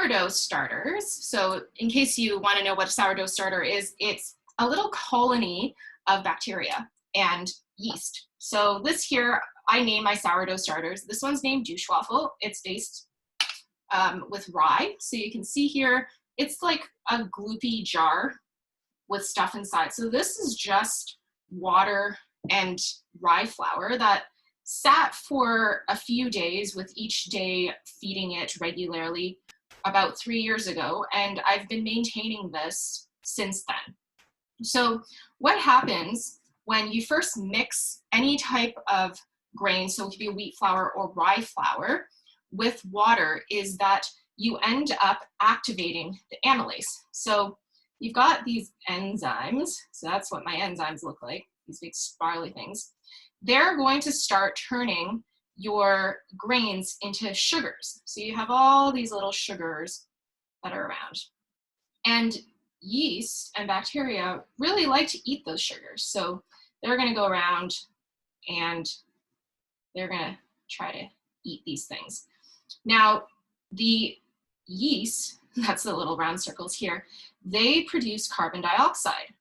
sourdough starters. So in case you want to know what a sourdough starter is, it's a little colony of bacteria and yeast. So this here, I name my sourdough starters. This one's named xʷməthkwəy. It's based with rye. So you can see here, it's like a gloopy jar with stuff inside. So this is just water and rye flour that sat for a few days, with each day feeding it regularly about 3 years ago. And I've been maintaining this since then. So what happens when you first mix any type of grain, so it could be wheat flour or rye flour, with water, is that you end up activating the amylase. So you've got these enzymes. So that's what my enzymes look like, these big spirally things. They're going to start turning your grains into sugars. So you have all these little sugars that are around. And yeast and bacteria really like to eat those sugars. So they're going to go around and they're going to try to eat these things. Now, the yeast, that's the little round circles here, they produce carbon dioxide.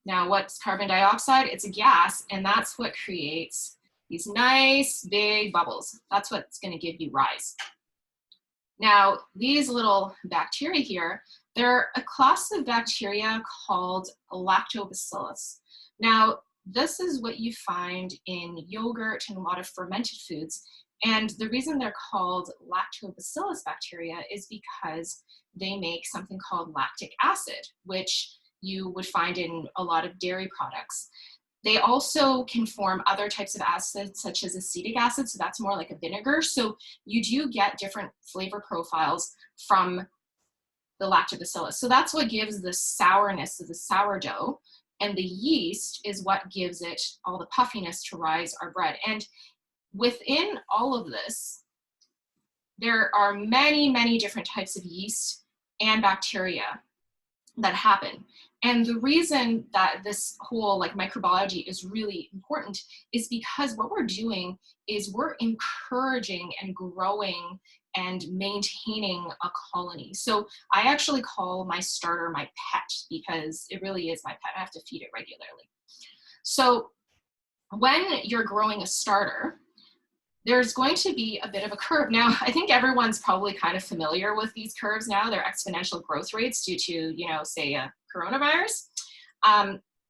Now, what's carbon dioxide? It's a gas, and that's what creates these nice big bubbles. That's what's going to give you rise. Now, these little bacteria here, they're a class of bacteria called lactobacillus. Now, this is what you find in yogurt and a lot of fermented foods. And the reason they're called lactobacillus bacteria is because they make something called lactic acid, which you would find in a lot of dairy products. They also can form other types of acids, such as acetic acid, so that's more like a vinegar. So you do get different flavor profiles from the lactobacillus. So that's what gives the sourness of the sourdough, and the yeast is what gives it all the puffiness to rise our bread. And within all of this, there are many, many different types of yeast and bacteria that happen. And the reason that this whole microbiology is really important is because what we're doing is we're encouraging and growing and maintaining a colony. So I actually call my starter my pet, because it really is my pet. I have to feed it regularly. So when you're growing a starter, there's going to be a bit of a curve. Now, I think everyone's probably kind of familiar with these curves now. They're exponential growth rates due to, say a coronavirus.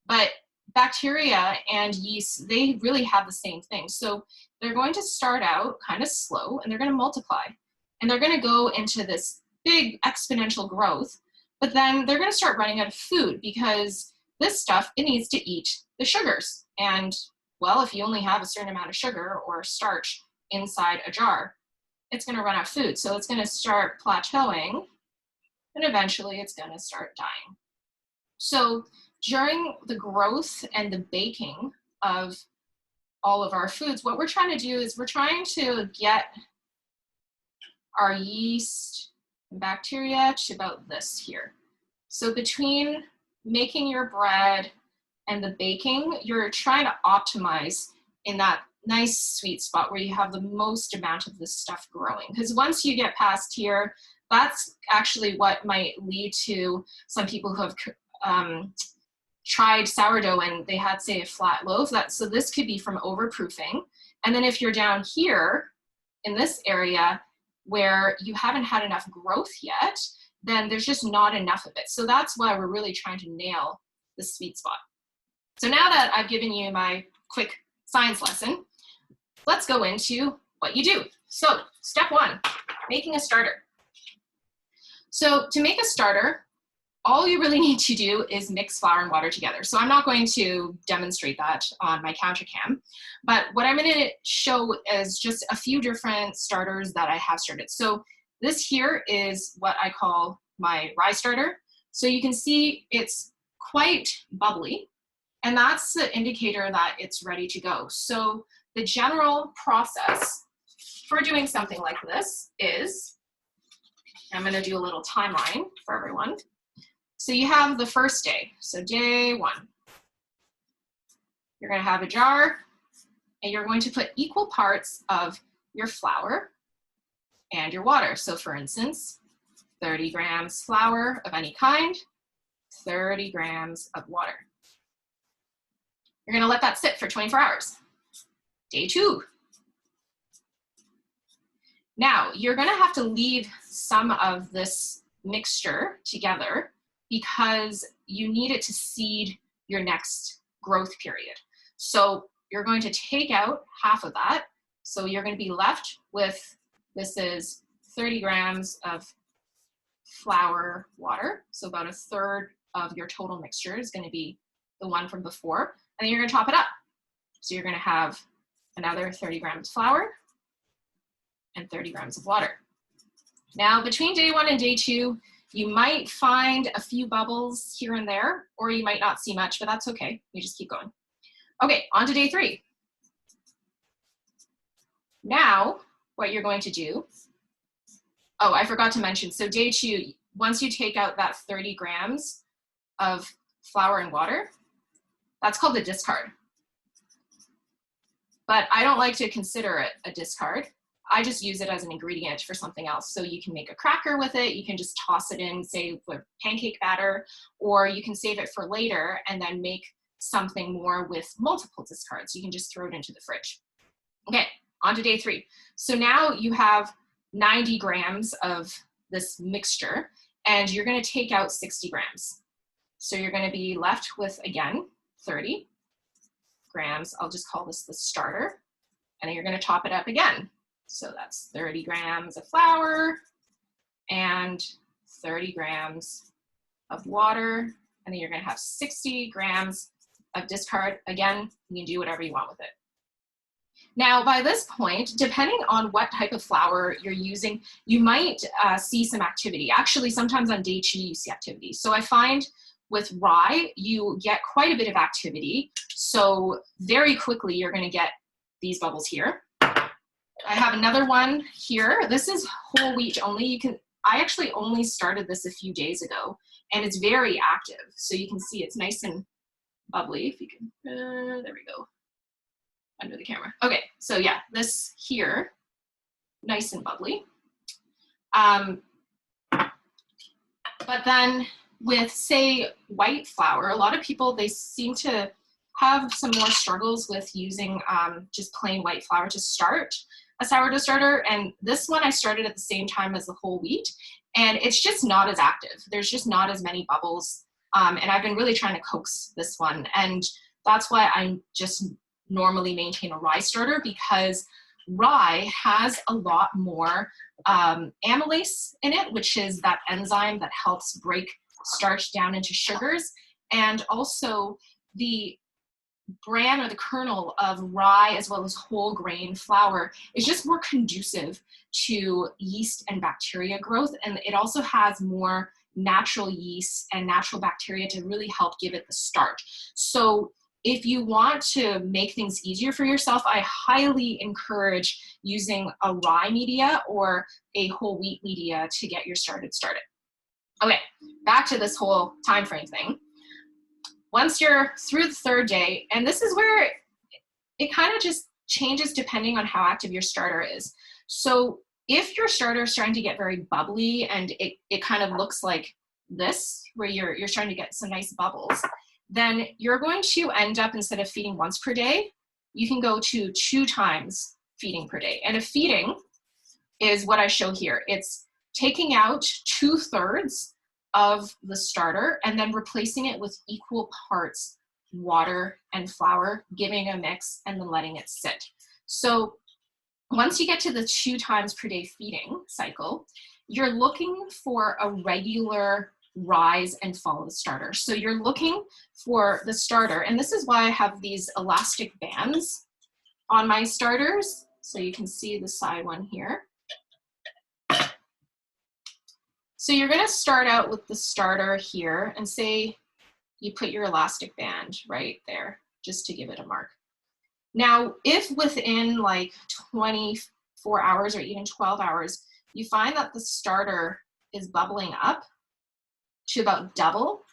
But bacteria and yeast, they really have the same thing. So they're going to start out kind of slow, and they're going to multiply. And they're going to go into this big exponential growth, but then they're going to start running out of food, because this stuff, it needs to eat the sugars. And well, if you only have a certain amount of sugar or starch inside a jar, it's going to run out of food. So it's going to start plateauing, and eventually it's going to start dying. So during the growth and the baking of all of our foods, what we're trying to do is we're trying to get our yeast and bacteria to about this here. So between making your bread and the baking, you're trying to optimize in that nice sweet spot where you have the most amount of this stuff growing. Because once you get past here, that's actually what might lead to some people who have tried sourdough and they had, say, a flat loaf. So this could be from overproofing. And then if you're down here in this area where you haven't had enough growth yet, then there's just not enough of it. So that's why we're really trying to nail the sweet spot. So now that I've given you my quick science lesson, let's go into what you do. So step one, making a starter. So to make a starter, all you really need to do is mix flour and water together. So I'm not going to demonstrate that on my counter cam, but what I'm going to show is just a few different starters that I have started. So this here is what I call my rye starter. So you can see it's quite bubbly, and that's the indicator that it's ready to go. So the general process for doing something like this is, I'm going to do a little timeline for everyone. So you have the first day, so day one. You're going to have a jar, and you're going to put equal parts of your flour and your water. So for instance, 30 grams flour of any kind, 30 grams of water. You're gonna let that sit for 24 hours. Day 2. Now, you're gonna have to leave some of this mixture together because you need it to seed your next growth period. So you're going to take out half of that. So you're gonna be left with, this is 30 grams of flour water. So about 1/3 of your total mixture is gonna be the one from before, and then you're gonna top it up. So you're gonna have another 30 grams of flour and 30 grams of water. Now, between day 1 and day 2, you might find a few bubbles here and there, or you might not see much, but that's okay. You just keep going. Okay, on to day 3. Now, what you're going to do, oh, I forgot to mention, so day 2, once you take out that 30 grams of flour and water, that's called a discard. But I don't like to consider it a discard. I just use it as an ingredient for something else. So you can make a cracker with it, you can just toss it in, say, with pancake batter, or you can save it for later and then make something more with multiple discards. You can just throw it into the fridge. Okay, on to day 3. So now you have 90 grams of this mixture, and you're gonna take out 60 grams. So you're gonna be left with, again, 30 grams. I'll just call this the starter. And then you're gonna top it up again. So that's 30 grams of flour and 30 grams of water. And then you're gonna have 60 grams of discard. Again, you can do whatever you want with it. Now, by this point, depending on what type of flour you're using, you might see some activity. Actually, sometimes on day 2, you see activity. So I find with rye, you get quite a bit of activity. So very quickly, you're gonna get these bubbles here. I have another one here. This is whole wheat only. I actually only started this a few days ago, and it's very active. So you can see it's nice and bubbly. If you can, there we go, under the camera. Okay, so yeah, this here, nice and bubbly. But then with, say, white flour, a lot of people, they seem to have some more struggles with using just plain white flour to start a sourdough starter. And this one I started at the same time as the whole wheat, and it's just not as active. There's just not as many bubbles. And I've been really trying to coax this one. And that's why I just normally maintain a rye starter, because rye has a lot more amylase in it, which is that enzyme that helps break starch down into sugars. And also the bran or the kernel of rye as well as whole grain flour is just more conducive to yeast and bacteria growth. And it also has more natural yeast and natural bacteria to really help give it the start. So if you want to make things easier for yourself, I highly encourage using a rye media or a whole wheat media to get your started. Okay, back to this whole time frame thing. Once you're through the 3rd day, and this is where it kind of just changes depending on how active your starter is. So if your starter is starting to get very bubbly and it kind of looks like this, where you're starting to get some nice bubbles, then you're going to end up, instead of feeding once per day, you can go to 2 times feeding per day. And a feeding is what I show here. It's taking out 2/3 of the starter and then replacing it with equal parts water and flour, giving a mix, and then letting it sit. So once you get to the 2 times per day feeding cycle, you're looking for a regular rise and fall of the starter. So you're looking for the starter, and this is why I have these elastic bands on my starters. So you can see the side one here. So you're gonna start out with the starter here, and say you put your elastic band right there, just to give it a mark. Now, if within like 24 hours or even 12 hours, you find that the starter is bubbling up to about double,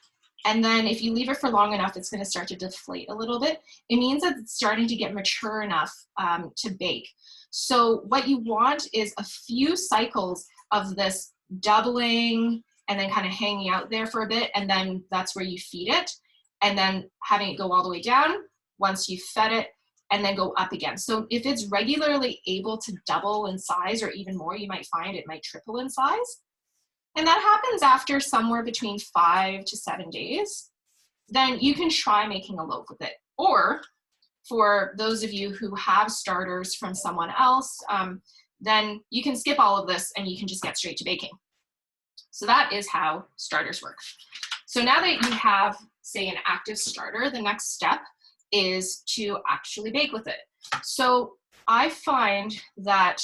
and then if you leave it for long enough, it's gonna start to deflate a little bit, it means that it's starting to get mature enough to bake. So what you want is a few cycles of this doubling and then kind of hanging out there for a bit, and then that's where you feed it, and then having it go all the way down once you've fed it, and then go up again. So if it's regularly able to double in size or even more, you might find it might triple in size. And that happens after somewhere between 5 to 7 days. Then you can try making a loaf with it. Or for those of you who have starters from someone else, then you can skip all of this and you can just get straight to baking. So that is how starters work. So now that you have, say, an active starter, the next step is to actually bake with it. So I find that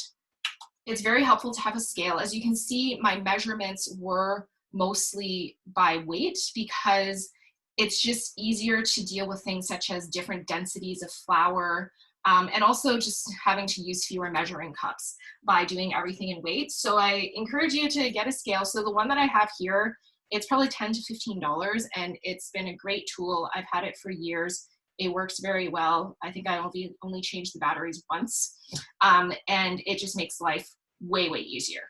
it's very helpful to have a scale. As you can see, my measurements were mostly by weight because it's just easier to deal with things such as different densities of flour, and also just having to use fewer measuring cups by doing everything in weight. So I encourage you to get a scale. So the one that I have here, it's probably $10 to $15, and it's been a great tool. I've had it for years. It works very well. I think I only changed the batteries once, and it just makes life way, way easier.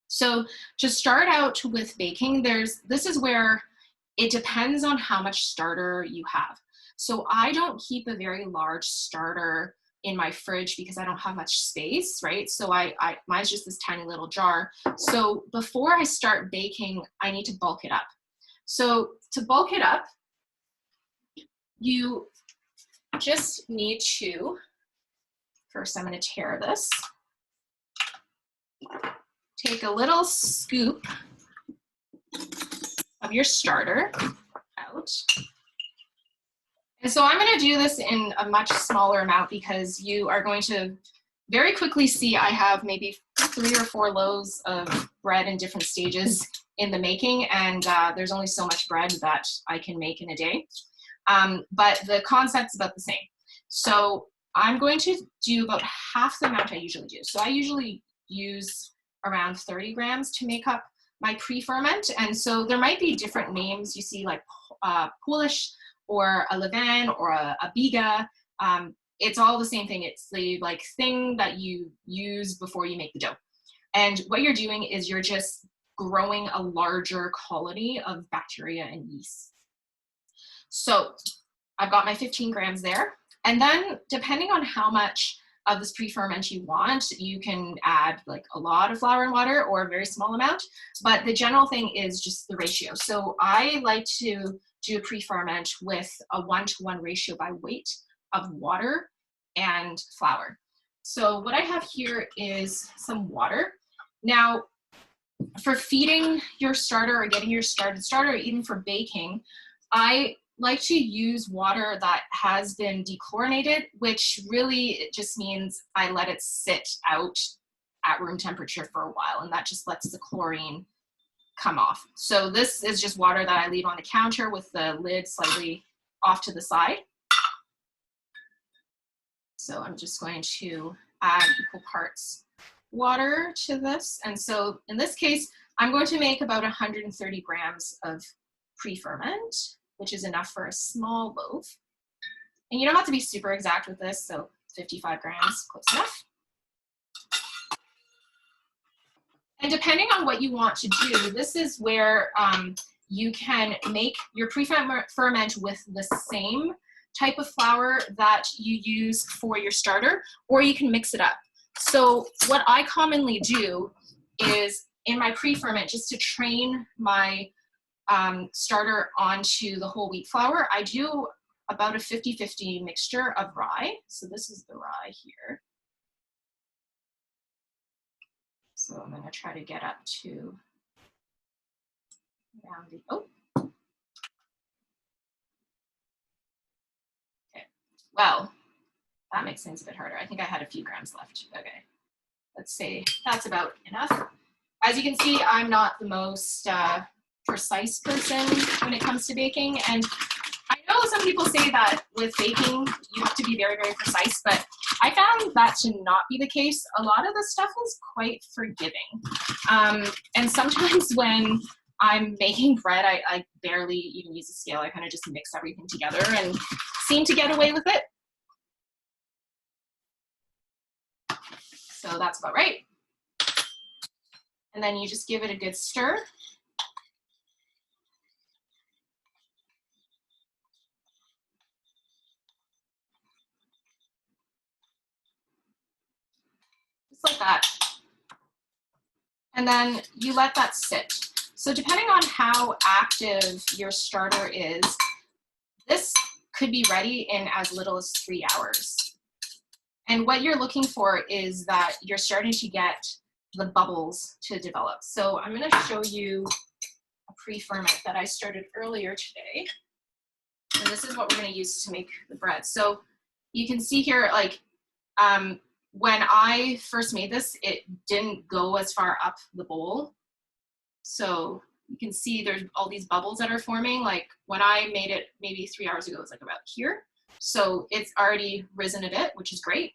So to start out with baking, this is where it depends on how much starter you have. So I don't keep a very large starter in my fridge because I don't have much space, right? So mine's just this tiny little jar. So before I start baking, I need to bulk it up. So to bulk it up, you just need to, first I'm going to tear this, take a little scoop of your starter out. And so I'm going to do this in a much smaller amount because you are going to very quickly see I have maybe 3 or 4 loaves of bread in different stages in the making, and there's only so much bread that I can make in a day. But the concept's about the same. So I'm going to do about half the amount I usually do. So I usually use around 30 grams to make up my pre-ferment. And so there might be different names you see, like Polish or a levain or a biga. It's all the same thing. It's the thing that you use before you make the dough. And what you're doing is you're just growing a larger colony of bacteria and yeast. So I've got my 15 grams there. And then depending on how much of this pre-ferment you want, you can add a lot of flour and water or a very small amount. But the general thing is just the ratio. So I like to do a pre-ferment with a 1-to-1 ratio by weight of water and flour. So what I have here is some water. Now, for feeding your starter or getting your starter, or even for baking, I like to use water that has been dechlorinated, which really just means I let it sit out at room temperature for a while, and that just lets the chlorine come off. So this is just water that I leave on the counter with the lid slightly off to the side. So I'm just going to add equal parts water to this. And so in this case, I'm going to make about 130 grams of pre-ferment, which is enough for a small loaf. And you don't have to be super exact with this, so 55 grams, close enough. And depending on what you want to do, this is where you can make your pre-ferment with the same type of flour that you use for your starter, or you can mix it up. So what I commonly do is in my pre-ferment, just to train my starter onto the whole wheat flour, I do about a 50-50 mixture of rye. So this is the rye here. So I'm going to try to get up to around the, oh. Okay, well, that makes things a bit harder. I think I had a few grams left. Okay, let's say that's about enough. As you can see, I'm not the most precise person when it comes to baking, and I know some people say that with baking you have to be very, very precise, but I found that to not be the case. A lot of the stuff is quite forgiving, and sometimes when I'm making bread, I barely even use a scale. I kind of just mix everything together and seem to get away with it. So that's about right. And then you just give it a good stir. Just like that. And then you let that sit. So depending on how active your starter is, this could be ready in as little as 3 hours. And what you're looking for is that you're starting to get the bubbles to develop. So I'm going to show you a pre-ferment that I started earlier today. And this is what we're going to use to make the bread. So you can see here, like, when I first made this, it didn't go as far up the bowl. So you can see there's all these bubbles that are forming. Like when I made it maybe 3 hours ago, it was like about here. So it's already risen a bit, which is great.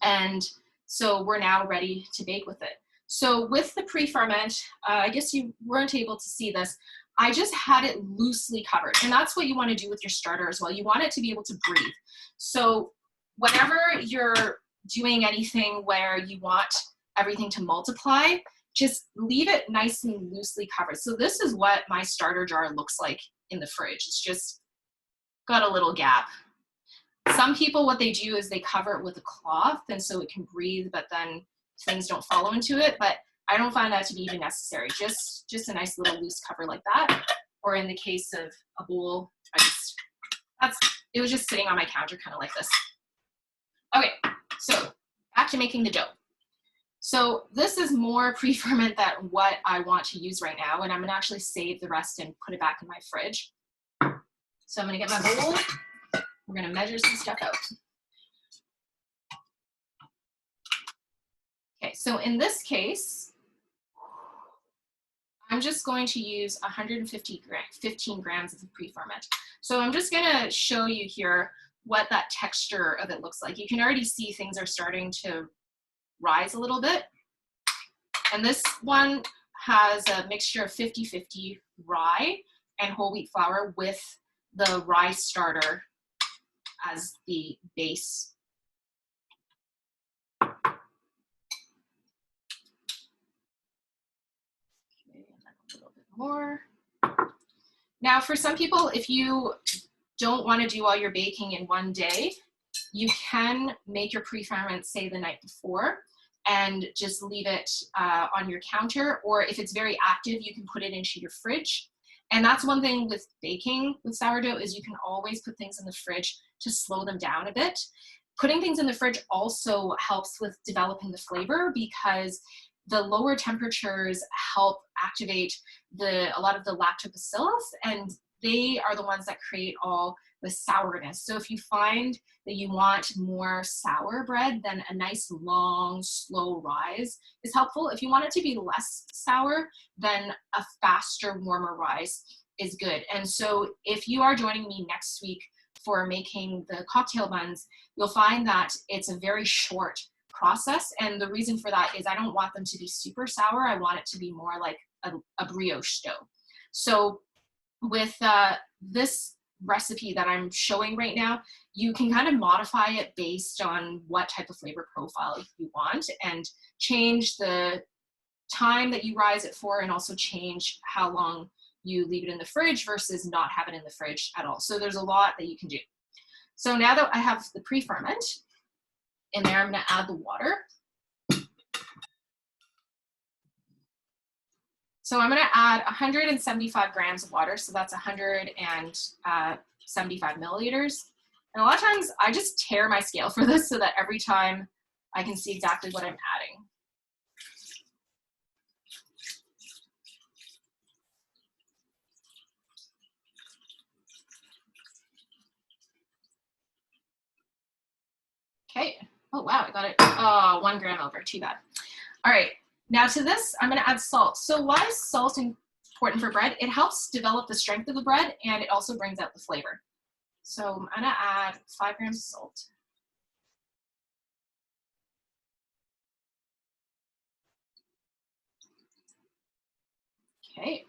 And so we're now ready to bake with it. So with the pre-ferment, I guess you weren't able to see this. I just had it loosely covered. And that's what you want to do with your starter as well. You want it to be able to breathe. So whenever you're doing anything where you want everything to multiply, just leave it nice and loosely covered. So this is what my starter jar looks like in the fridge. It's just got a little gap. Some people, what they do is they cover it with a cloth and so it can breathe, but then things don't follow into it. But I don't find that to be even necessary. Just a nice little loose cover like that. Or in the case of a bowl, it was just sitting on my counter kind of like this. Okay, so back to making the dough. So this is more pre-ferment than what I want to use right now, and I'm gonna actually save the rest and put it back in my fridge. So I'm gonna get my bowl. We're gonna measure some stuff out. Okay, so in this case, I'm just going to use 15 grams of the pre-ferment. So I'm just gonna show you here what that texture of it looks like. You can already see things are starting to rise a little bit. And this one has a mixture of 50-50 rye and whole wheat flour with the rye starter as the base. Okay, and then a little bit more. Now for some people, if you don't want to do all your baking in one day, you can make your pre-ferment, say, the night before and just leave it on your counter. Or if it's very active, you can put it into your fridge. And that's one thing with baking with sourdough is you can always put things in the fridge to slow them down a bit. Putting things in the fridge also helps with developing the flavor because the lower temperatures help activate a lot of the lactobacillus, and they are the ones that create all the sourness. So if you find that you want more sour bread, then a nice long slow rise is helpful. If you want it to be less sour, then a faster warmer rise is good. And so if you are joining me next week for making the cocktail buns, you'll find that it's a very short process, and the reason for that is I don't want them to be super sour. I want it to be more like a brioche dough. So with this recipe that I'm showing right now, you can kind of modify it based on what type of flavor profile you want and change the time that you rise it for, and also change how long you leave it in the fridge versus not have it in the fridge at all. So there's a lot that you can do. So now that I have the pre-ferment in there, I'm going to add the water. So I'm going to add 175 grams of water. So that's 175 milliliters. And a lot of times I just tear my scale for this so that every time I can see exactly what I'm adding. Okay. Oh, wow. I got it. Oh, 1 gram over. Too bad. All right. Now to this, I'm going to add salt. So why is salt important for bread? It helps develop the strength of the bread, and it also brings out the flavor. So I'm going to add 5 grams of salt. Okay.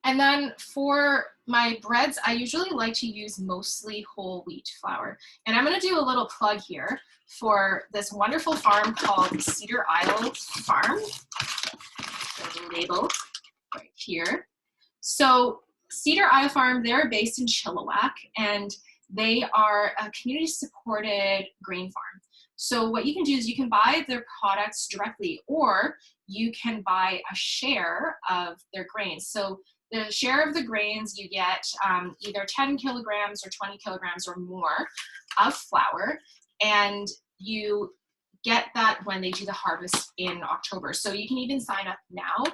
And then for my breads, I usually like to use mostly whole wheat flour. And I'm going to do a little plug here for this wonderful farm called Cedar Isle Farm. There's a label right here. So Cedar Isle Farm, they're based in Tsleil-Waututh, and they are a community-supported grain farm. So what you can do is you can buy their products directly, or you can buy a share of their grains. So the share of the grains, you get either 10 kilograms or 20 kilograms or more of flour, and you get that when they do the harvest in October. So you can even sign up now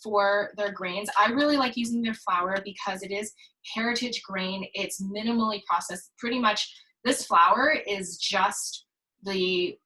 for their grains. I really like using their flour because it is heritage grain. It's minimally processed. Pretty much this flour is just the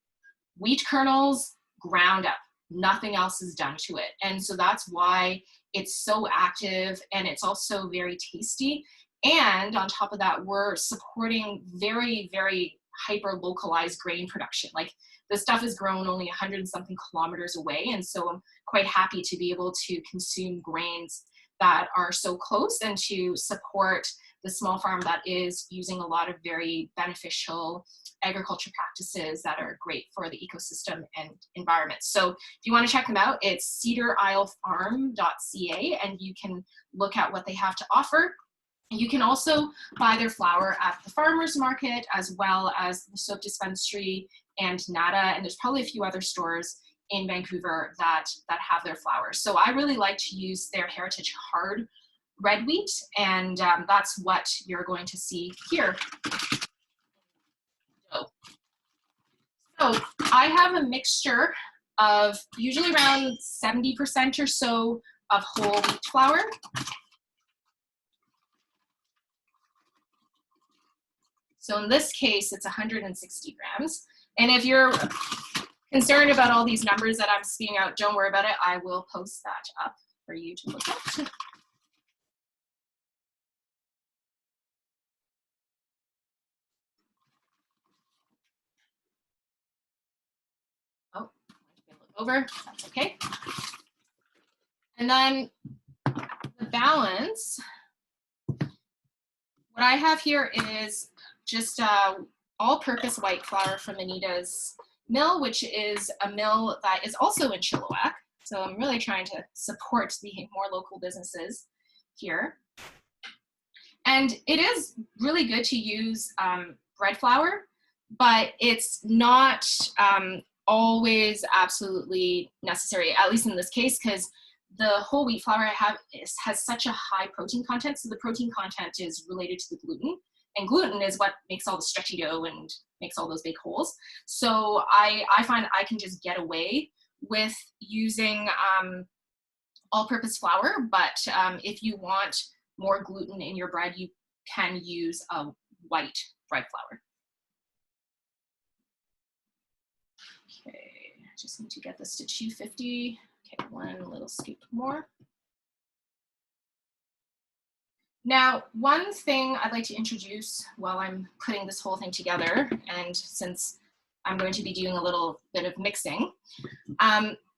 wheat kernels ground up. Nothing else is done to it. And so that's why it's so active, and it's also very tasty. And on top of that, we're supporting very, very hyper localized grain production. Like, this stuff is grown only 100 and something kilometers away. And so I'm quite happy to be able to consume grains that are so close, and to support the small farm that is using a lot of very beneficial agriculture practices that are great for the ecosystem and environment. So if you want to check them out, it's cedarislefarm.ca, and you can look at what they have to offer. You can also buy their flour at the farmers market, as well as the soap dispensary and Nada, and there's probably a few other stores in Vancouver that have their flour. So I really like to use their heritage hard red wheat, and that's what you're going to see here. So I have a mixture of usually around 70% or so of whole wheat flour. So in this case, it's 160 grams. And if you're concerned about all these numbers that I'm spewing out, don't worry about it. I will post that up for you to look at. Oh, look over, that's okay. And then the balance, what I have here is just all-purpose white flour from Anita's mill, which is a mill that is also in Tsleil-Waututh. So I'm really trying to support the more local businesses here. And it is really good to use bread flour, but it's not always absolutely necessary, at least in this case, because the whole wheat flour I have has such a high protein content. So the protein content is related to the gluten, and gluten is what makes all the stretchy dough and makes all those big holes. So I find I can just get away with using all-purpose flour, but if you want more gluten in your bread, you can use a white bread flour. Okay, I just need to get this to 250. Okay, one little scoop more. Now, one thing I'd like to introduce while I'm putting this whole thing together, and since I'm going to be doing a little bit of mixing,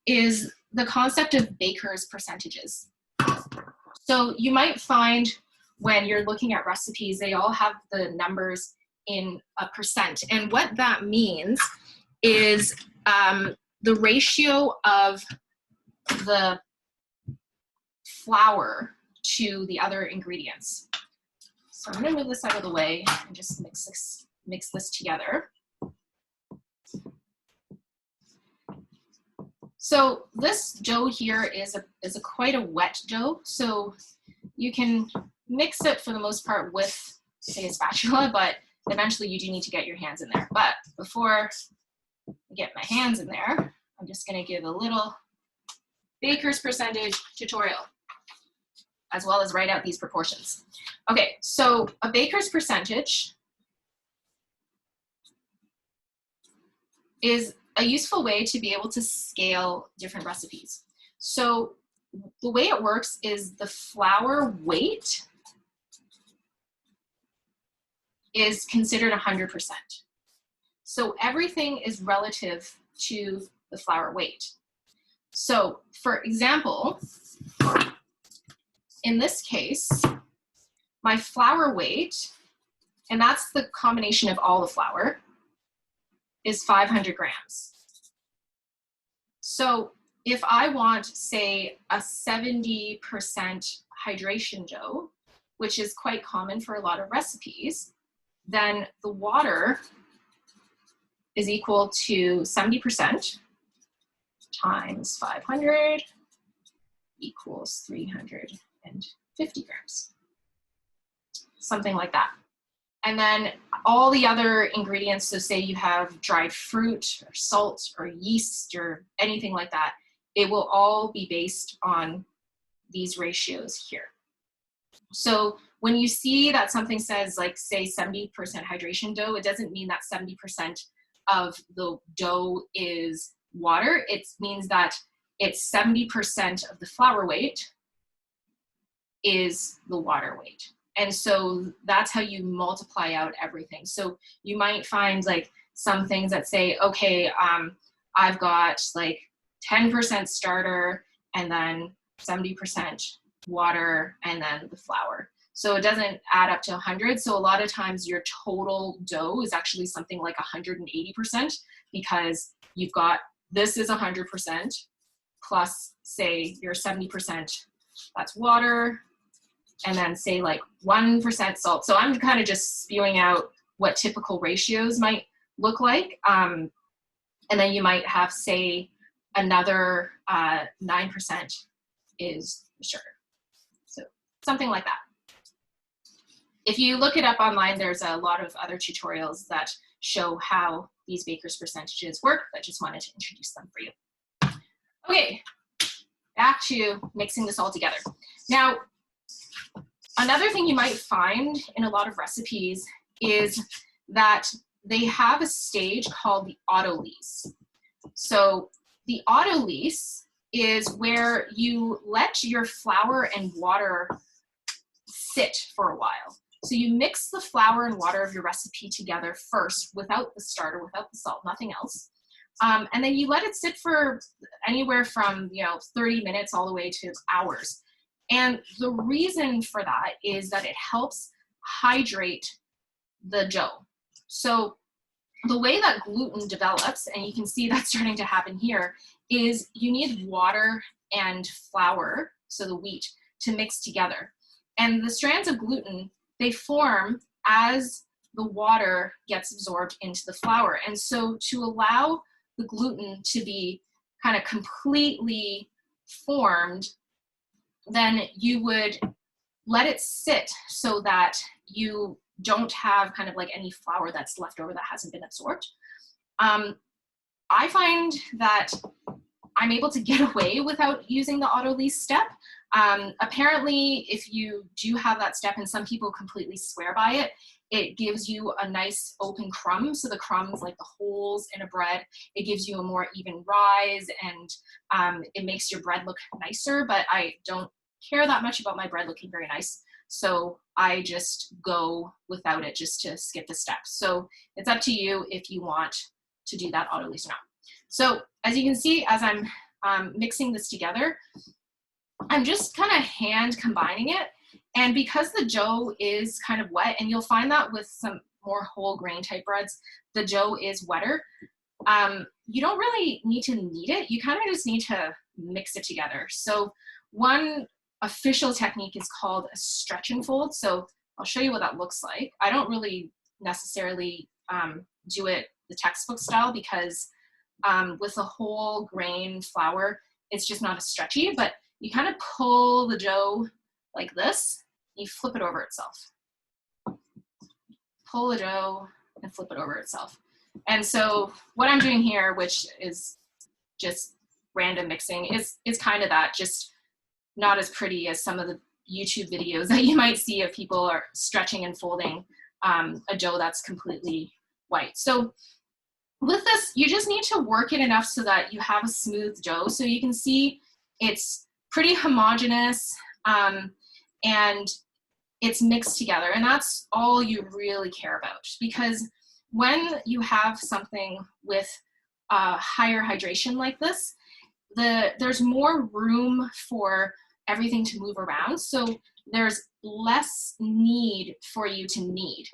is the concept of baker's percentages. So you might find when you're looking at recipes, they all have the numbers in a percent. And what that means is the ratio of the flour to the other ingredients. So I'm going to move this out of the way and just mix this together. So this dough here is quite a wet dough, so you can mix it for the most part with, say, a spatula, but eventually you do need to get your hands in there. But before I get my hands in there, I'm just going to give a little baker's percentage tutorial, as well as write out these proportions. Okay, so a baker's percentage is a useful way to be able to scale different recipes. So the way it works is the flour weight is considered 100%. So everything is relative to the flour weight. So for example, in this case, my flour weight, and that's the combination of all the flour, is 500 grams. So if I want, say, a 70% hydration dough, which is quite common for a lot of recipes, then the water is equal to 70% times 500 equals 350 grams, something like that. And then all the other ingredients, so say you have dried fruit or salt or yeast or anything like that, it will all be based on these ratios here. So when you see that something says, like, say 70% hydration dough, it doesn't mean that 70% of the dough is water. It means that it's 70% of the flour weight is the water weight. And so that's how you multiply out everything. So you might find like some things that say, okay, I've got like 10% starter and then 70% water and then the flour. So it doesn't add up to 100. So a lot of times your total dough is actually something like 180% because you've got, this is 100% plus say your 70%, that's water, and then say like 1% salt. So I'm kind of just spewing out what typical ratios might look like. And then you might have, say, another 9% is sugar. So something like that. If you look it up online, there's a lot of other tutorials that show how these baker's percentages work, but just wanted to introduce them for you. Okay, back to mixing this all together. Now, another thing you might find in a lot of recipes is that they have a stage called the autolyse. So the autolyse is where you let your flour and water sit for a while. So you mix the flour and water of your recipe together first without the starter, without the salt, nothing else. And then you let it sit for anywhere from 30 minutes all the way to hours. And the reason for that is that it helps hydrate the dough. So the way that gluten develops, and you can see that starting to happen here, is you need water and flour, so the wheat, to mix together. And the strands of gluten, they form as the water gets absorbed into the flour. And so to allow the gluten to be kind of completely formed, then you would let it sit so that you don't have kind of like any flour that's left over that hasn't been absorbed. I find that I'm able to get away without using the autolyse step. Apparently, if you do have that step, and some people completely swear by it, it gives you a nice open crumb. So the crumbs, like the holes in a bread, it gives you a more even rise, and it makes your bread look nicer. But I don't care that much about my bread looking very nice, so I just go without it just to skip the steps. So it's up to you if you want to do that autolyse or not. So as you can see, as I'm mixing this together, I'm just kind of hand combining it. And because the dough is kind of wet, and you'll find that with some more whole grain type breads, the dough is wetter. You don't really need to knead it. You kind of just need to mix it together. So one official technique is called a stretch and fold. So I'll show you what that looks like. I don't really necessarily do it the textbook style because with a whole grain flour, it's just not as stretchy, but you kind of pull the dough like this, you flip it over itself. Pull the dough and flip it over itself. And so what I'm doing here, which is just random mixing, is kind of that, just not as pretty as some of the YouTube videos that you might see of people are stretching and folding a dough that's completely white. So with this, you just need to work it enough so that you have a smooth dough. So you can see it's pretty homogeneous and it's mixed together. And that's all you really care about, because when you have something with higher hydration like this, there's more room for everything to move around. So there's less need for you to knead.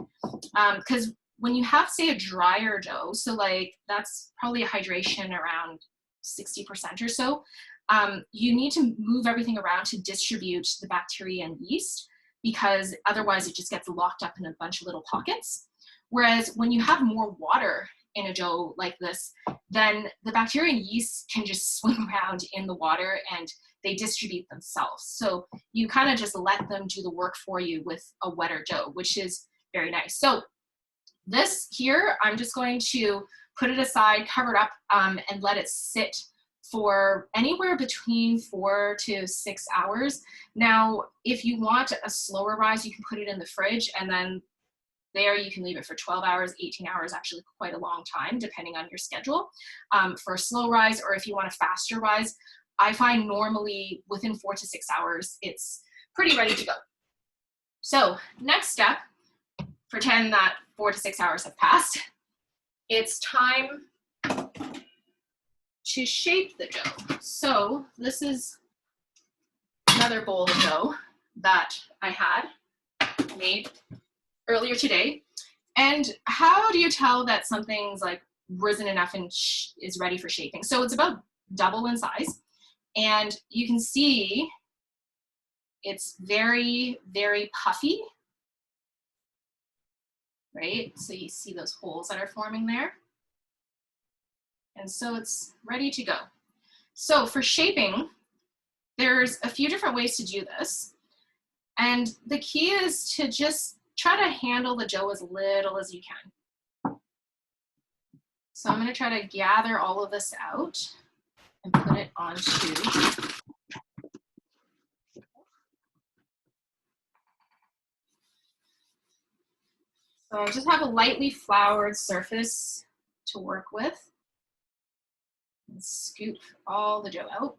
Because when you have, say, a drier dough, so like that's probably a hydration around 60% or so, you need to move everything around to distribute the bacteria and yeast, because otherwise it just gets locked up in a bunch of little pockets. Whereas when you have more water in a dough like this, then the bacteria and yeast can just swim around in the water and they distribute themselves. So you kind of just let them do the work for you with a wetter dough, which is very nice. So this here, I'm just going to put it aside, cover it up, and let it sit for anywhere between 4 to 6 hours. Now, if you want a slower rise, you can put it in the fridge, and then there you can leave it for 12 hours, 18 hours, actually quite a long time, depending on your schedule. For a slow rise, or if you want a faster rise, I find normally within 4 to 6 hours, it's pretty ready to go. So next step, pretend that 4 to 6 hours have passed. It's time to shape the dough. So this is another bowl of dough that I had made earlier today. And how do you tell that something's like risen enough and is ready for shaping? So it's about double in size, and you can see it's very, very puffy, right? So you see those holes that are forming there. And so it's ready to go. So for shaping, there's a few different ways to do this. And the key is to just try to handle the dough as little as you can. So I'm going to try to gather all of this out and put it onto. So I just have a lightly floured surface to work with. And scoop all the dough out.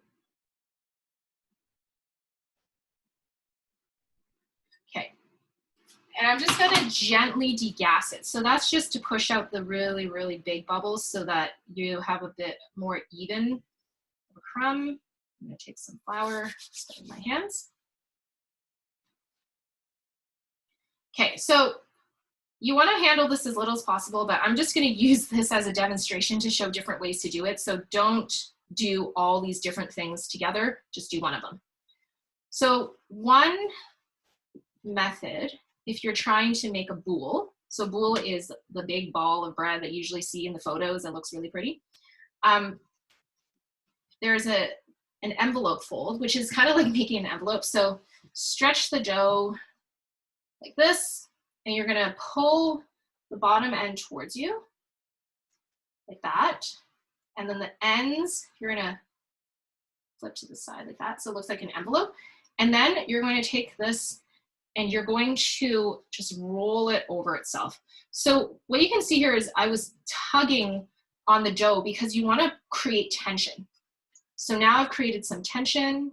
Okay. And I'm just gonna gently degas it. So that's just to push out the really, really big bubbles so that you have a bit more even of a crumb. I'm gonna take some flour, put it in my hands. Okay, so you wanna handle this as little as possible, but I'm just gonna use this as a demonstration to show different ways to do it. So don't do all these different things together, just do one of them. So one method, if you're trying to make a boule, so boule is the big ball of bread that you usually see in the photos that looks really pretty. There's an envelope fold, which is kind of like making an envelope. So stretch the dough like this, and you're gonna pull the bottom end towards you, like that. And then the ends, you're gonna flip to the side like that, so it looks like an envelope. And then you're going to take this and you're going to just roll it over itself. So what you can see here is I was tugging on the dough because you want to create tension. So now I've created some tension.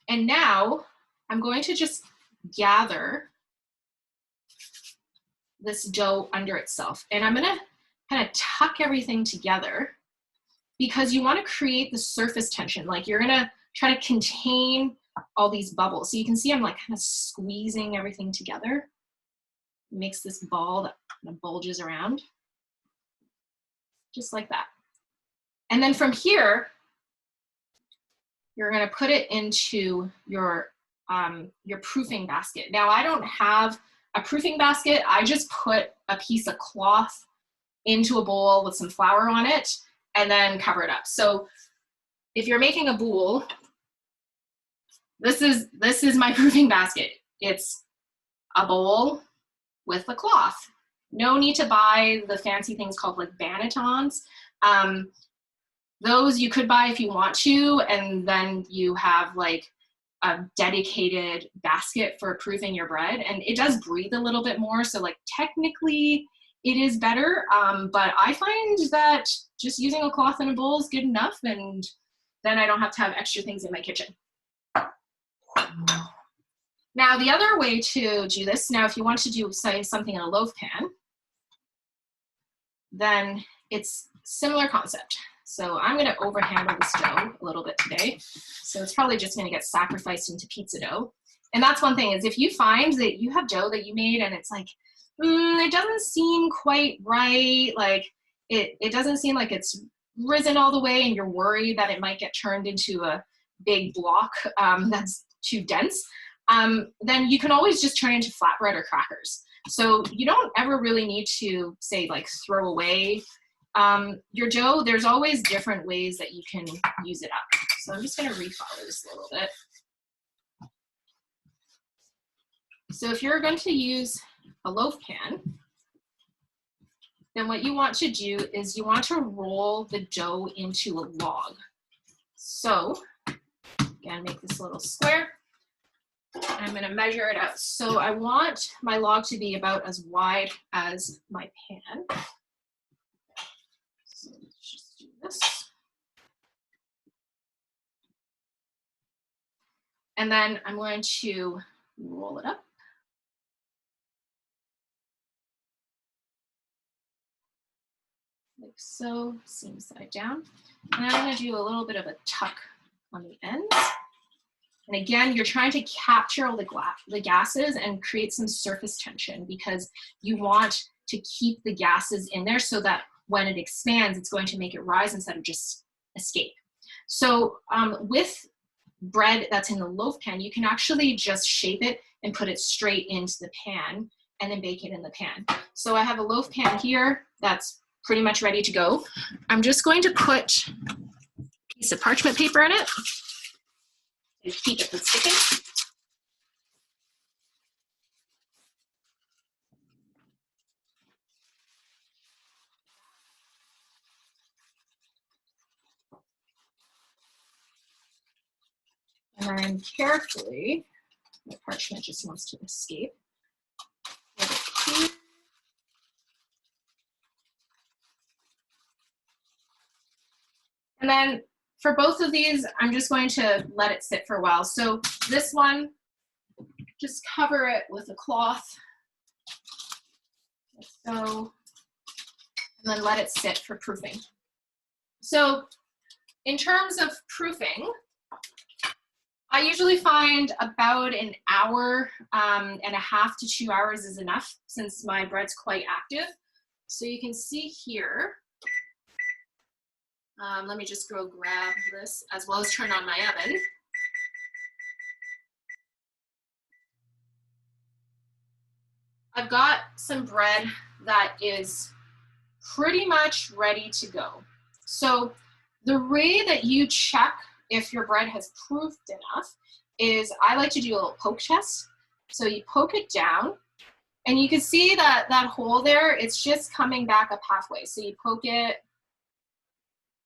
And now I'm going to just gather this dough under itself. And I'm gonna kind of tuck everything together because you want to create the surface tension. Like you're gonna try to contain all these bubbles. So you can see I'm like kind of squeezing everything together. It makes this ball that kind of bulges around, just like that. And then from here, you're gonna put it into your proofing basket. Now I don't have a proofing basket. I just put a piece of cloth into a bowl with some flour on it and then cover it up. So if you're making a boule, this is my proofing basket. It's a bowl with a cloth. No need to buy the fancy things called like bannetons. Those you could buy if you want to, and then you have like a dedicated basket for proofing your bread, and it does breathe a little bit more, so like technically it is better, but I find that just using a cloth and a bowl is good enough, and then I don't have to have extra things in my kitchen. Now the other way to do this, now if you want to do say something in a loaf pan, then it's similar concept. So I'm gonna overhandle this dough a little bit today. So it's probably just gonna get sacrificed into pizza dough. And that's one thing, is if you find that you have dough that you made and it's like, it doesn't seem quite right, like it doesn't seem like it's risen all the way and you're worried that it might get turned into a big block that's too dense, then you can always just turn it into flatbread or crackers. So you don't ever really need to, say, like throw away your dough. There's always different ways that you can use it up. So I'm just gonna reflour this a little bit. So if you're going to use a loaf pan, then what you want to do is you want to roll the dough into a log. So again, make this little square. I'm going to measure it out. So I want my log to be about as wide as my pan. So let's just do this. And then I'm going to roll it up. Like so, seam side down. And I'm going to do a little bit of a tuck on the ends. And again, you're trying to capture all the gases and create some surface tension, because you want to keep the gases in there so that when it expands, it's going to make it rise instead of just escape. So with bread that's in the loaf pan, you can actually just shape it and put it straight into the pan and then bake it in the pan. So I have a loaf pan here that's pretty much ready to go. I'm just going to put a piece of parchment paper in it to keep it from sticking. And then carefully, the parchment just wants to escape. And then for both of these, I'm just going to let it sit for a while. So this one, just cover it with a cloth, like so, and then let it sit for proofing. So in terms of proofing, I usually find about an hour and a half to 2 hours is enough, since my bread's quite active. So you can see here, let me just go grab this as well as turn on my oven. I've got some bread that is pretty much ready to go. So the way that you check if your bread has proofed enough is, I like to do a little poke test. So you poke it down and you can see that that hole there, it's just coming back up halfway. So you poke it,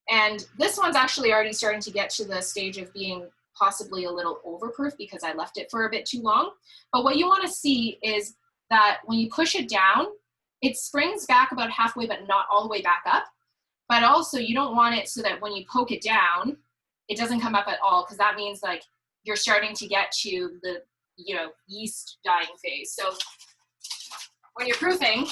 and this one's actually already starting to get to the stage of being possibly a little overproof because I left it for a bit too long. But what you want to see is that when you push it down, it springs back about halfway, but not all the way back up. But also you don't want it so that when you poke it down, it doesn't come up at all, because that means like you're starting to get to the, yeast dying phase. So when you're proofing,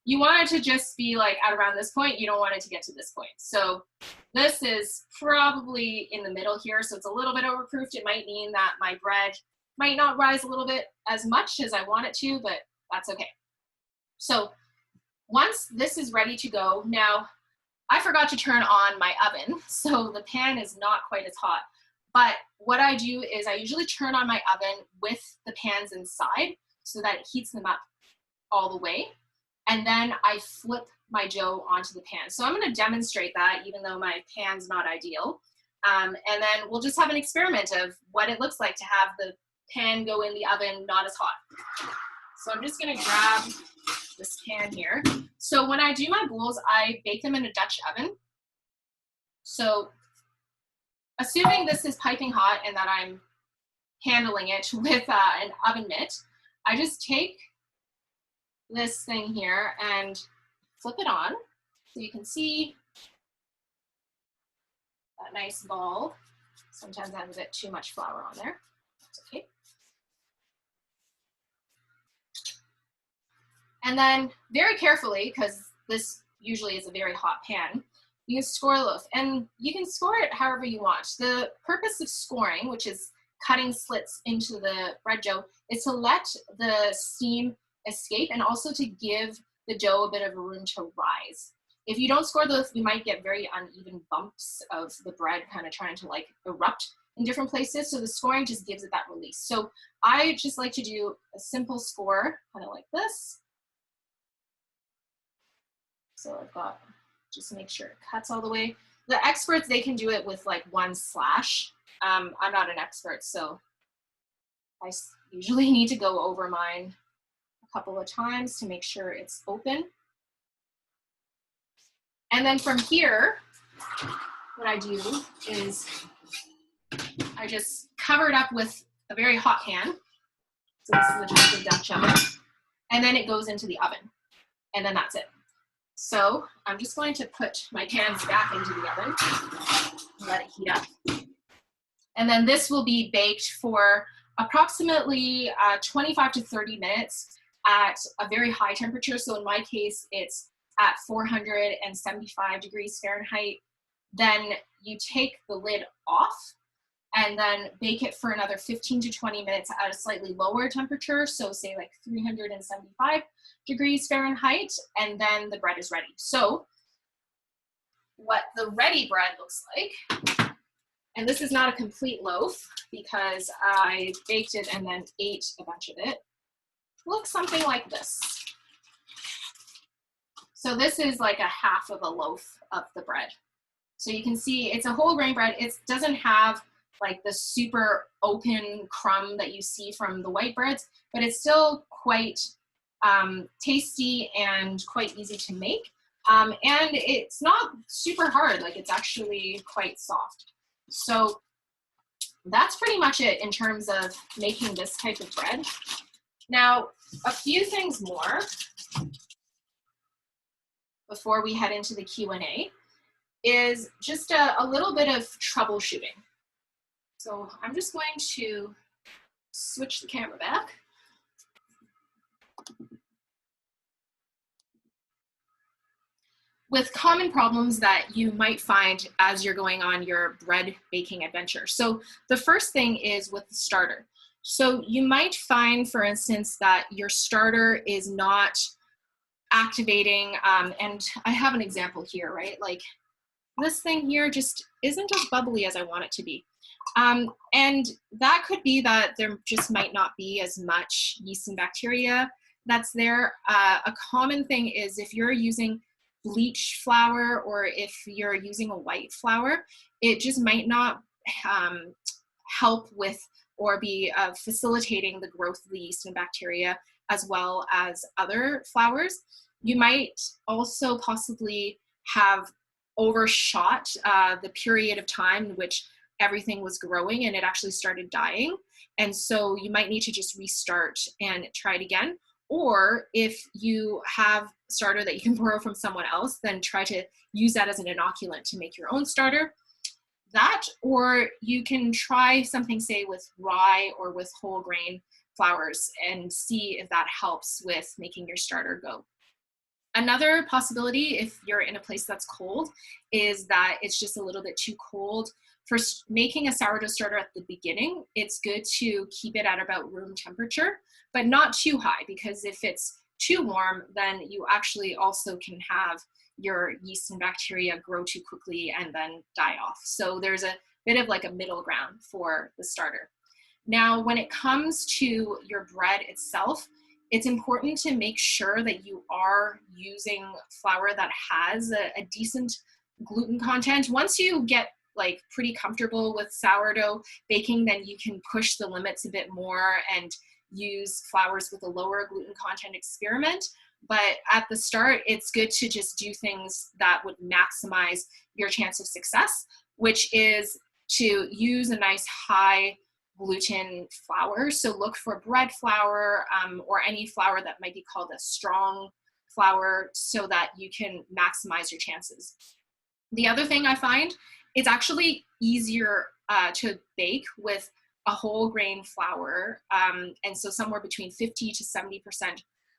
you want it to just be like at around this point. You don't want it to get to this point. So this is probably in the middle here. So it's a little bit overproofed. It might mean that my bread might not rise a little bit as much as I want it to, but that's okay. So once this is ready to go, now I forgot to turn on my oven, so the pan is not quite as hot. But what I do is I usually turn on my oven with the pans inside so that it heats them up all the way. And then I flip my dough onto the pan. So I'm going to demonstrate that, even though my pan's not ideal. And then we'll just have an experiment of what it looks like to have the pan go in the oven not as hot. So I'm just going to grab this pan here. So when I do my bowls, I bake them in a Dutch oven. So assuming this is piping hot and that I'm handling it with an oven mitt, I just take this thing here and flip it on so you can see that nice ball. Sometimes I have a bit too much flour on there. That's okay. And then very carefully, because this usually is a very hot pan, You can score the loaf, and you can score it however you want. The purpose of scoring, which is cutting slits into the bread dough, is to let the steam escape and also to give the dough a bit of room to rise. If you don't score the loaf, you might get very uneven bumps of the bread kind of trying to like erupt in different places. So the scoring just gives it that release. So I just like to do a simple score, kind of like this. So I've got, just make sure it cuts all the way. The experts, they can do it with like one slash. I'm not an expert, so I usually need to go over mine a couple of times to make sure it's open. And then from here, what I do is I just cover it up with a very hot pan. So this is the type of Dutch oven. And then it goes into the oven. And then that's it. So I'm just going to put my pans back into the oven and let it heat up. And then this will be baked for approximately 25 to 30 minutes at a very high temperature. So in my case, it's at 475 degrees Fahrenheit. Then you take the lid off and then bake it for another 15 to 20 minutes at a slightly lower temperature. So say like 375 degrees Fahrenheit, and then the bread is ready. So what the ready bread looks like, and this is not a complete loaf because I baked it and then ate a bunch of it, looks something like this. So this is like a half of a loaf of the bread. So you can see it's a whole grain bread. It doesn't have like the super open crumb that you see from the white breads, but it's still quite tasty and quite easy to make. And it's not super hard, like it's actually quite soft. So that's pretty much it in terms of making this type of bread. Now, a few things more before we head into the Q&A is just a little bit of troubleshooting. So I'm just going to switch the camera back. With common problems that you might find as you're going on your bread baking adventure. So the first thing is with the starter. So you might find, for instance, that your starter is not activating, and I have an example here, right? Like this thing here just isn't as bubbly as I want it to be. And that could be that there just might not be as much yeast and bacteria that's there. A common thing is if you're using bleach flour or if you're using a white flour, it just might not help with or be facilitating the growth of the yeast and bacteria as well as other flours. You might also possibly have overshot the period of time in which everything was growing and it actually started dying. And so you might need to just restart and try it again. Or if you have starter that you can borrow from someone else, then try to use that as an inoculant to make your own starter. That, or you can try something, say, with rye or with whole grain flours and see if that helps with making your starter go. Another possibility, if you're in a place that's cold, is that it's just a little bit too cold. For making a sourdough starter at the beginning, it's good to keep it at about room temperature, but not too high, because if it's too warm, then you actually also can have your yeast and bacteria grow too quickly and then die off. So there's a bit of like a middle ground for the starter. Now, when it comes to your bread itself, it's important to make sure that you are using flour that has a decent gluten content. Once you get like pretty comfortable with sourdough baking, then you can push the limits a bit more and use flours with a lower gluten content experiment. But at the start, it's good to just do things that would maximize your chance of success, which is to use a nice high gluten flour. So look for bread flour or any flour that might be called a strong flour so that you can maximize your chances. The other thing I find, it's actually easier to bake with a whole grain flour, and so somewhere between 50 to 70%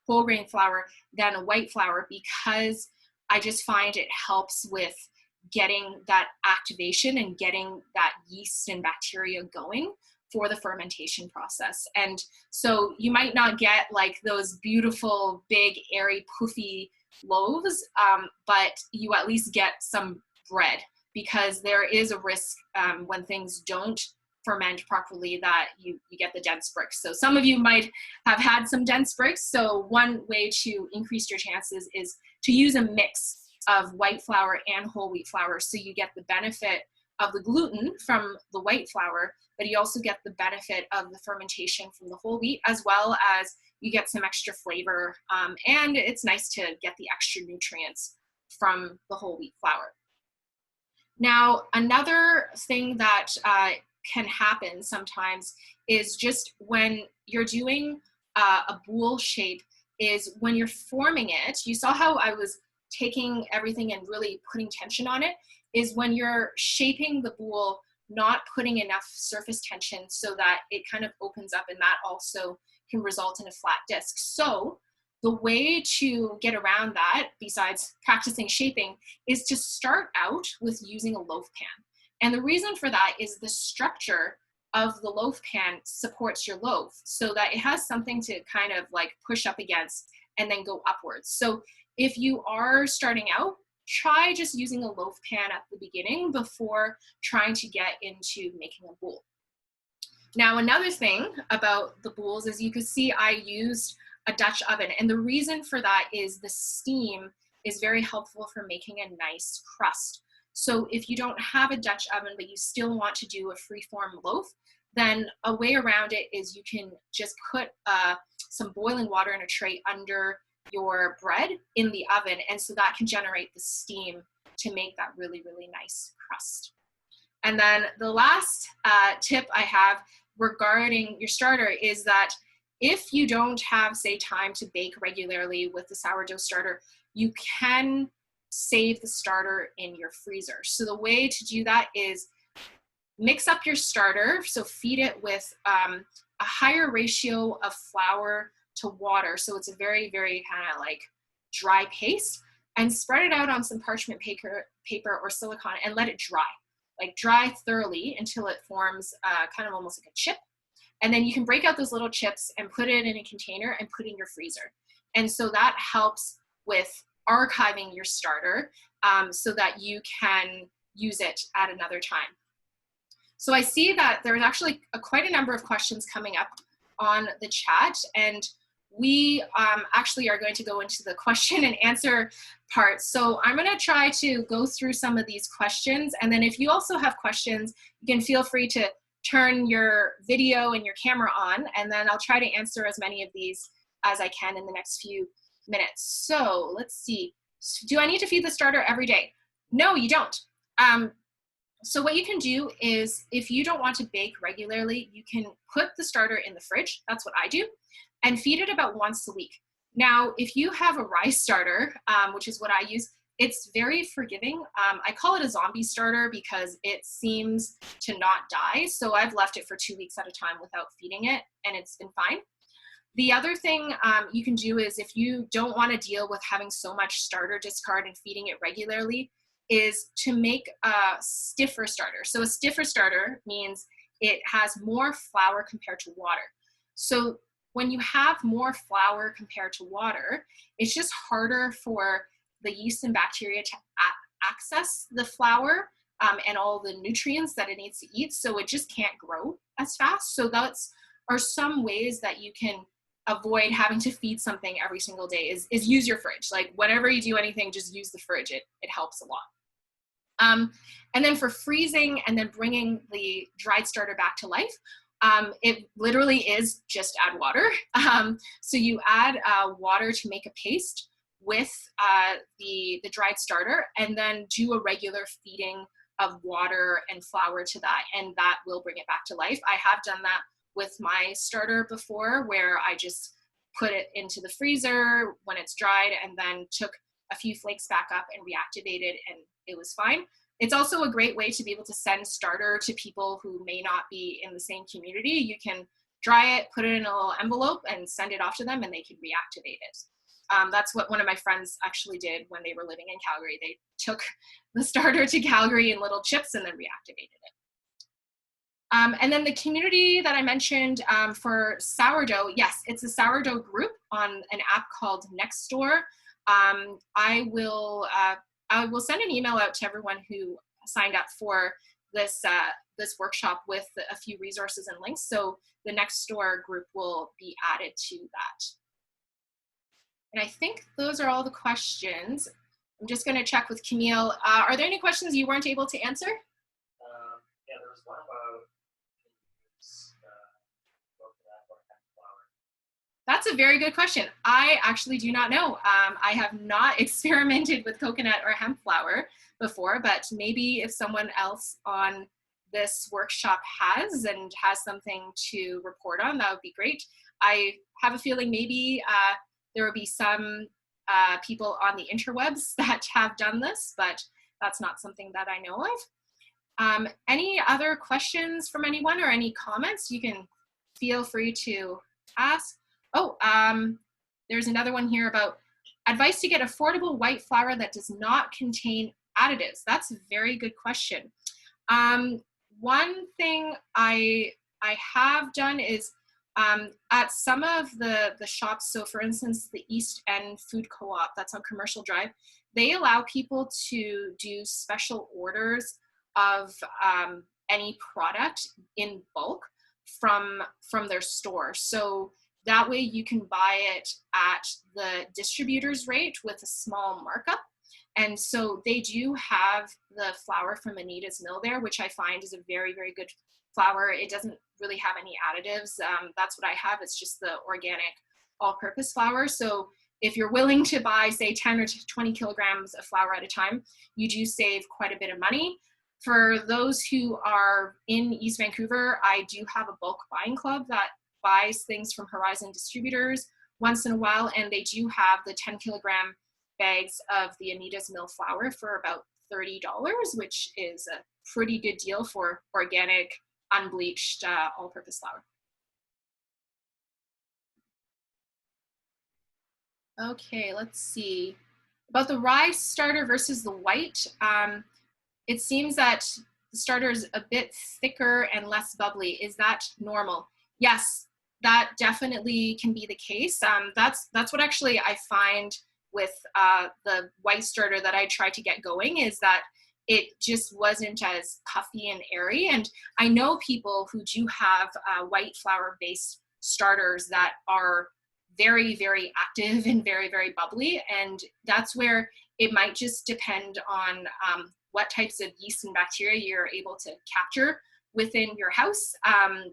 whole grain flour than a white flour, because I just find it helps with getting that activation and getting that yeast and bacteria going for the fermentation process. And so you might not get like those beautiful, big, airy, poofy loaves, but you at least get some bread, because there is a risk when things don't ferment properly that you get the dense bricks. So some of you might have had some dense bricks. So one way to increase your chances is to use a mix of white flour and whole wheat flour, so you get the benefit of the gluten from the white flour, but you also get the benefit of the fermentation from the whole wheat, as well as you get some extra flavor, and it's nice to get the extra nutrients from the whole wheat flour. Now, another thing that can happen sometimes is just when you're doing a boule shape, is when you're forming it, you saw how I was taking everything and really putting tension on it, is when you're shaping the boule, not putting enough surface tension so that it kind of opens up, and that also can result in a flat disc. So the way to get around that, besides practicing shaping, is to start out with using a loaf pan. And the reason for that is the structure of the loaf pan supports your loaf, so that it has something to kind of like push up against and then go upwards. So if you are starting out, try just using a loaf pan at the beginning before trying to get into making a boule. Now, another thing about the boules is you can see I used a Dutch oven, and the reason for that is the steam is very helpful for making a nice crust. So if you don't have a Dutch oven, but you still want to do a free-form loaf, then a way around it is you can just put some boiling water in a tray under your bread in the oven, and so that can generate the steam to make that really, really nice crust. And then the last tip I have regarding your starter is that if you don't have, say, time to bake regularly with the sourdough starter, you can save the starter in your freezer. So the way to do that is mix up your starter, so feed it with a higher ratio of flour to water, so it's a very, very kind of like dry paste, and spread it out on some parchment paper or silicone and let it dry, like dry thoroughly until it forms kind of almost like a chip. And then you can break out those little chips and put it in a container and put it in your freezer. And so that helps with archiving your starter so that you can use it at another time. So I see that there's actually quite a number of questions coming up on the chat, and we actually are going to go into the question and answer part. So I'm going to try to go through some of these questions, and then if you also have questions, you can feel free to turn your video and your camera on, and then I'll try to answer as many of these as I can in the next few minutes. So let's see. Do I need to feed the starter every day? No, you don't. So what you can do is, if you don't want to bake regularly, you can put the starter in the fridge. That's what I do, and feed it about once a week. Now, if you have a rice starter, which is what I use, it's very forgiving. I call it a zombie starter because it seems to not die. So I've left it for 2 weeks at a time without feeding it, and it's been fine. The other thing you can do is, if you don't want to deal with having so much starter discard and feeding it regularly, is to make a stiffer starter. So a stiffer starter means it has more flour compared to water. So when you have more flour compared to water, it's just harder for the yeast and bacteria to access the flour and all the nutrients that it needs to eat, so it just can't grow as fast. So that's are some ways that you can avoid having to feed something every single day is use your fridge. Like whenever you do anything, just use the fridge. It helps a lot. And then for freezing and then bringing the dried starter back to life, it literally is just add water. So you add water to make a paste with the dried starter, and then do a regular feeding of water and flour to that, and that will bring it back to life. I have done that with my starter before, where I just put it into the freezer when it's dried and then took a few flakes back up and reactivated, and it was fine. It's also a great way to be able to send starter to people who may not be in the same community. You can dry it, put it in a little envelope, and send it off to them, and they can reactivate it. That's what one of my friends actually did when they were living in Calgary. They took the starter to Calgary in little chips and then reactivated it. And then the community that I mentioned for sourdough, yes, it's a sourdough group on an app called Nextdoor. I will send an email out to everyone who signed up for this workshop with a few resources and links. So the Nextdoor group will be added to that. And I think those are all the questions. I'm just going to check with Camille. Are there any questions you weren't able to answer? Yeah, there was one about That's a very good question. I actually do not know. I have not experimented with coconut or hemp flour before, but maybe if someone else on this workshop has something to report on, that would be great. I have a feeling maybe there will be some people on the interwebs that have done this, but that's not something that I know of. Any other questions from anyone or any comments? You can feel free to ask. Oh, there's another one here about advice to get affordable white flour that does not contain additives. That's a very good question. One thing I have done is at some of the shops, so for instance, the East End Food Co-op that's on Commercial Drive, they allow people to do special orders of any product in bulk from their store. So that way you can buy it at the distributor's rate with a small markup. And so they do have the flour from Anita's Mill there, which I find is a very, very good flour. It doesn't really have any additives. That's what I have. It's just the organic all-purpose flour. So if you're willing to buy, say, 10 or 20 kilograms of flour at a time, you do save quite a bit of money. For those who are in East Vancouver, I do have a bulk buying club that buys things from Horizon Distributors once in a while, and they do have the 10 kilogram bags of the Anita's Mill flour for about $30, which is a pretty good deal for organic, unbleached, all-purpose flour. Okay, let's see. About the rye starter versus the white, it seems that the starter is a bit thicker and less bubbly. Is that normal? Yes, that definitely can be the case. That's what actually I find with the white starter that I tried to get going, is that it just wasn't as puffy and airy. And I know people who do have white flour based starters that are very, very active and very, very bubbly. And that's where it might just depend on what types of yeast and bacteria you're able to capture within your house,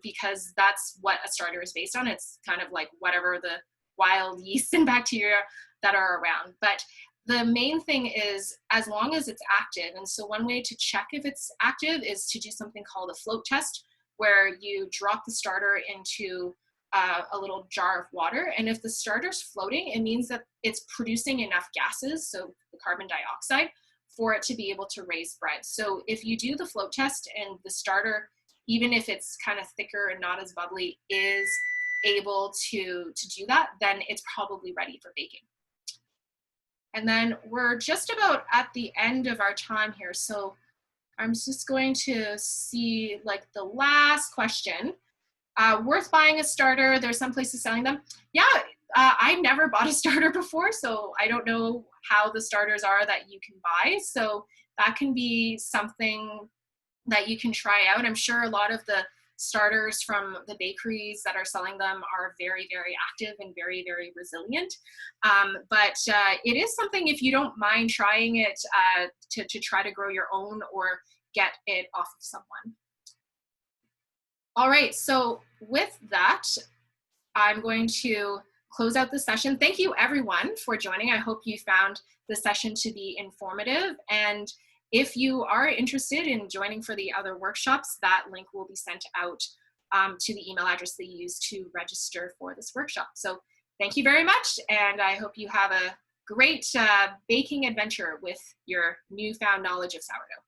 because that's what a starter is based on. It's kind of like whatever the wild yeast and bacteria that are around. But the main thing is as long as it's active. And so one way to check if it's active is to do something called a float test, where you drop the starter into a little jar of water. And if the starter's floating, it means that it's producing enough gases, so the carbon dioxide, for it to be able to raise bread. So if you do the float test and the starter, even if it's kind of thicker and not as bubbly, is able to do that, then it's probably ready for baking. And then we're just about at the end of our time here. So I'm just going to see like the last question. Worth buying a starter? There's some places selling them. Yeah, I've never bought a starter before, so I don't know how the starters are that you can buy. So that can be something that you can try out. I'm sure a lot of the starters from the bakeries that are selling them are very, very active and very, very resilient. But it is something, if you don't mind trying it, to try to grow your own or get it off of someone. All right, so with that, I'm going to close out the session. Thank you everyone for joining. I hope you found the session to be informative. And if you are interested in joining for the other workshops, that link will be sent out to the email address they use to register for this workshop. So thank you very much. And I hope you have a great baking adventure with your newfound knowledge of sourdough.